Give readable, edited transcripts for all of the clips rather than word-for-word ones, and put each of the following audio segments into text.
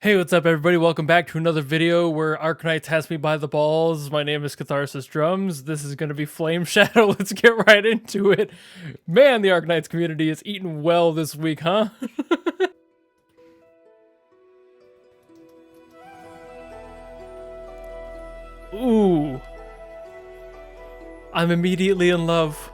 Hey, what's up everybody? Welcome back to another video where Arknights has me by the balls. My name is Catharsis Drums. This is going to be Flameshadow. Let's get right into it. Man, the Arknights community is eating well this week, huh? Ooh. I'm immediately in love.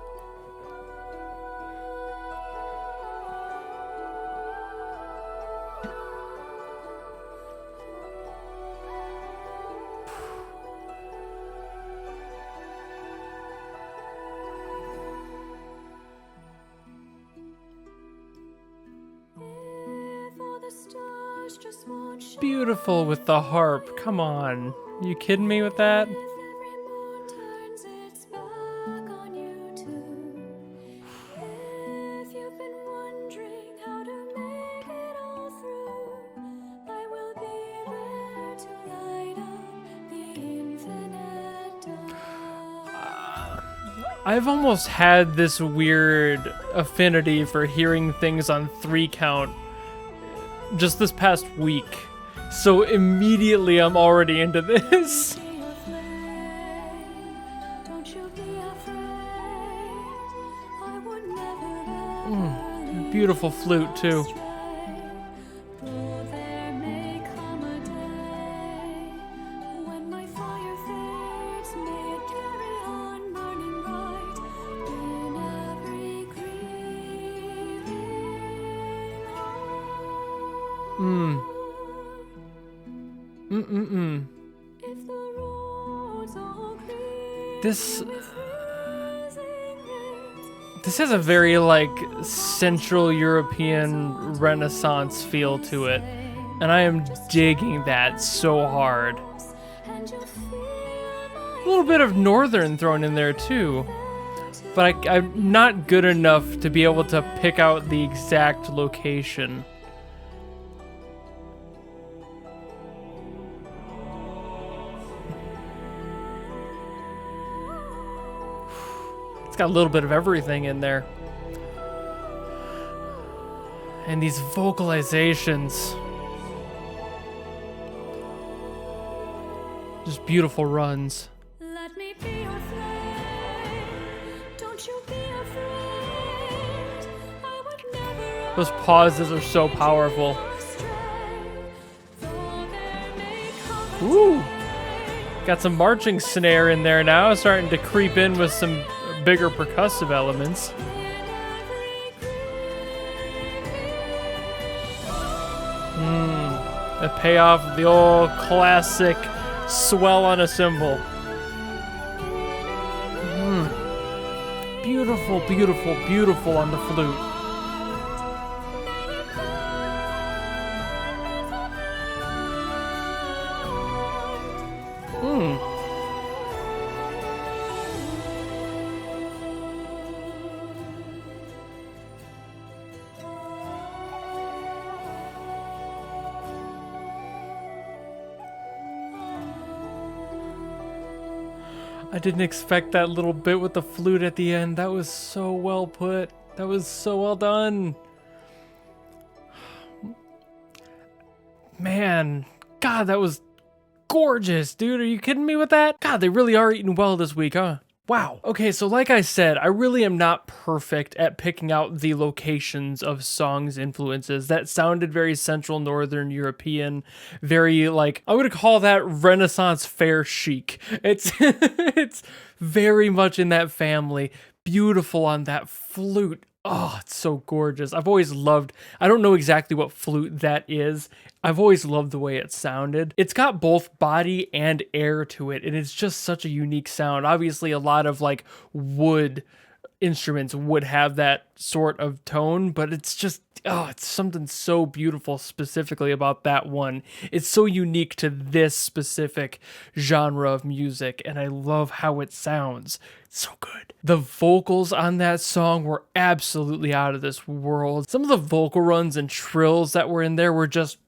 Beautiful with the harp. Come on. You kidding me with that? I've almost had this weird affinity for hearing things on 3 count just this past week. So immediately I'm already into this. Beautiful flute too. This has a very, like, Central European Renaissance feel to it, and I am digging that so hard. A little bit of Northern thrown in there, too, but I'm not good enough to be able to pick out the exact location. It's got a little bit of everything in there. And these vocalizations. Just beautiful runs. Let me be your flame. Don't you be afraid. I would never. Those pauses are so powerful. Ooh. Got some marching snare in there now, starting to creep in with some bigger percussive elements. The payoff of the old classic swell on a cymbal. Beautiful, beautiful, beautiful on the flute. I didn't expect that little bit with the flute at the end. That was so well put. That was so well done. Man, God, that was gorgeous, dude. Are you kidding me with that? God, they really are eating well this week, huh? Wow. Okay, so like I said, I really am not perfect at picking out the locations of songs' influences. That sounded very Central Northern European, very, like, I would call that Renaissance fair chic. It's it's very much in that family. Beautiful on that flute. Oh, it's so gorgeous. I've always loved, I don't know exactly what flute that is. I've always loved the way it sounded. It's got both body and air to it, and it's just such a unique sound. Obviously, a lot of, like, wood instruments would have that sort of tone, but it's just, oh, it's something so beautiful specifically about that one. It's so unique to this specific genre of music, and I love how it sounds. It's so good. The vocals on that song were absolutely out of this world. Some of the vocal runs and trills that were in there were just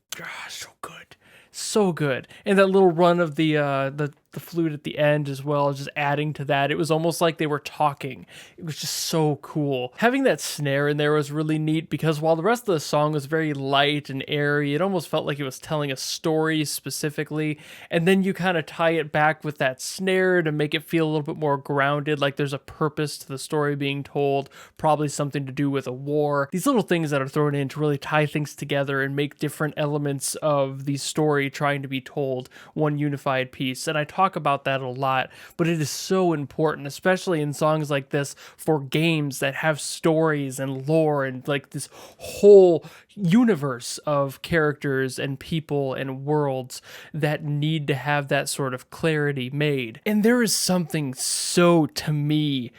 so good. So good. And that little run of the the flute at the end as well, just adding to that. It was almost like they were talking. It was just so cool. Having that snare in there was really neat because while the rest of the song was very light and airy, it almost felt like it was telling a story specifically. And then you kind of tie it back with that snare to make it feel a little bit more grounded, like there's a purpose to the story being told, probably something to do with a war. These little things that are thrown in to really tie things together and make different elements of the story trying to be told one unified piece. And I talk about that a lot, but it is so important, especially in songs like this for games that have stories and lore and like this whole universe of characters and people and worlds that need to have that sort of clarity made. And there is something so, to me,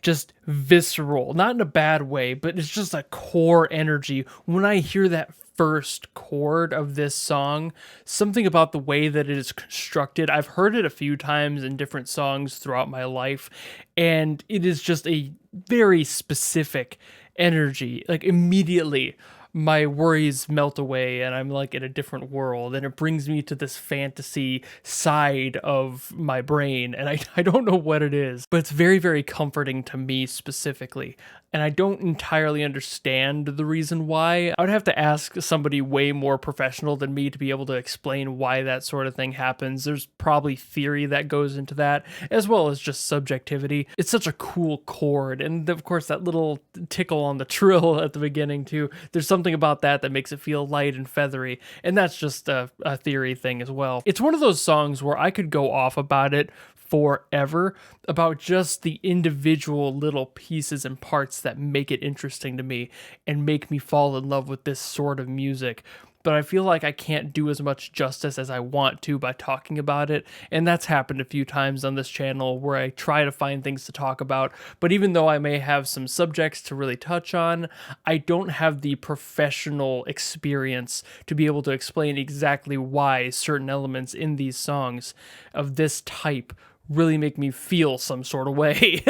just visceral, not in a bad way, but it's just a core energy when I hear that first chord of this song. Something about the way that it is constructed. I've heard it a few times in different songs throughout my life, and it is just a very specific energy. Like immediately my worries melt away and I'm like in a different world, and it brings me to this fantasy side of my brain, and I don't know what it is, but it's very, very comforting to me specifically. And I don't entirely understand the reason why. I would have to ask somebody way more professional than me to be able to explain why that sort of thing happens. There's probably theory that goes into that, as well as just subjectivity. It's such a cool chord, and of course that little tickle on the trill at the beginning too. There's something about that that makes it feel light and feathery, and that's just a theory thing as well. It's one of those songs where I could go off about it forever, about just the individual little pieces and parts that make it interesting to me and make me fall in love with this sort of music. But I feel like I can't do as much justice as I want to by talking about it, and that's happened a few times on this channel where I try to find things to talk about, but even though I may have some subjects to really touch on, I don't have the professional experience to be able to explain exactly why certain elements in these songs of this type really make me feel some sort of way.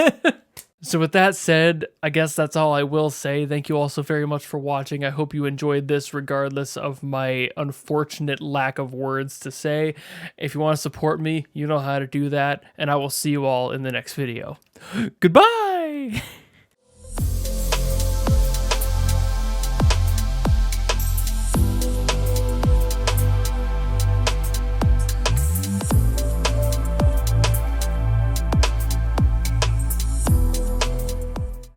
So with that said, I guess that's all I will say. Thank you all so very much for watching. I hope you enjoyed this regardless of my unfortunate lack of words to say. If you want to support me, you know how to do that, and I will see you all in the next video. Goodbye!